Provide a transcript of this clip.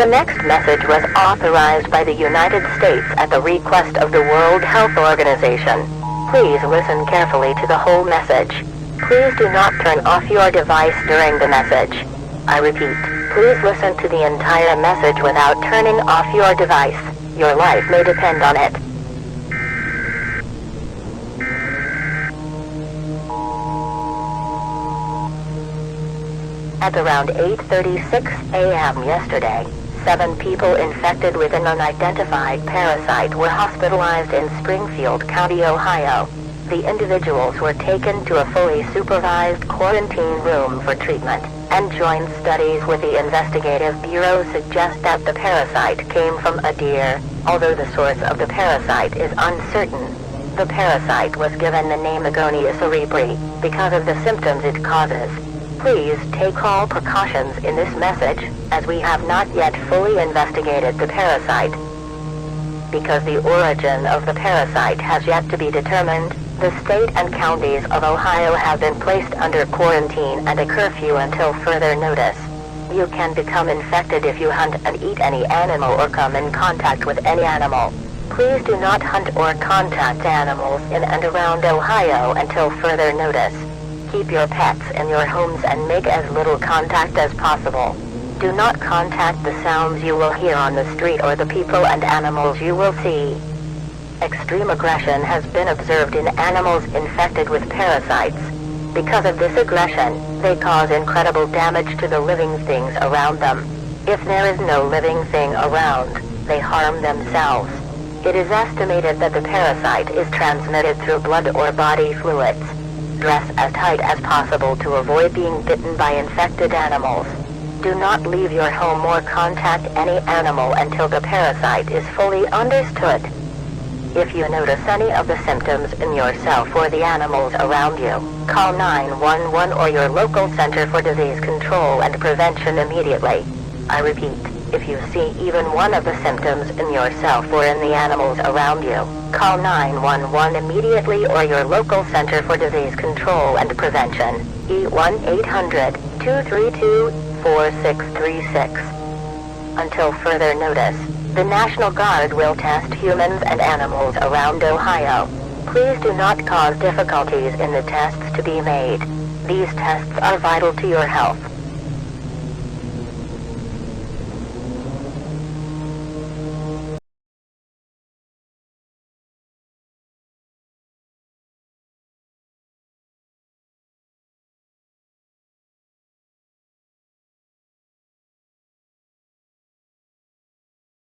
The next message was authorized by the United States at the request of the World Health Organization. Please listen carefully to the whole message. Please do not turn off your device during the message. I repeat, please listen to the entire message without turning off your device. Your life may depend on it. At around 8:36 a.m. yesterday, 7 people infected with an unidentified parasite were hospitalized in Springfield County, Ohio. The individuals were taken to a fully supervised quarantine room for treatment, and joint studies with the investigative bureau suggest that the parasite came from a deer, although the source of the parasite is uncertain. The parasite was given the name Agonia Cerebri because of the symptoms it causes. Please take all precautions in this message, as we have not yet fully investigated the parasite. Because the origin of the parasite has yet to be determined, the state and counties of Ohio have been placed under quarantine and a curfew until further notice. You can become infected if you hunt and eat any animal or come in contact with any animal. Please do not hunt or contact animals in and around Ohio until further notice. Keep your pets in your homes and make as little contact as possible. Do not contact the sounds you will hear on the street or the people and animals you will see. Extreme aggression has been observed in animals infected with parasites. Because of this aggression, they cause incredible damage to the living things around them. If there is no living thing around, they harm themselves. It is estimated that the parasite is transmitted through blood or body fluids. Dress as tight as possible to avoid being bitten by infected animals. Do not leave your home or contact any animal until the parasite is fully understood. If you notice any of the symptoms in yourself or the animals around you, call 911 or your local Center for Disease Control and Prevention immediately. I repeat, if you see even one of the symptoms in yourself or in the animals around you, call 911 immediately or your local Center for Disease Control and Prevention, E1-800-232-4636. Until further notice, the National Guard will test humans and animals around Ohio. Please do not cause difficulties in the tests to be made. These tests are vital to your health.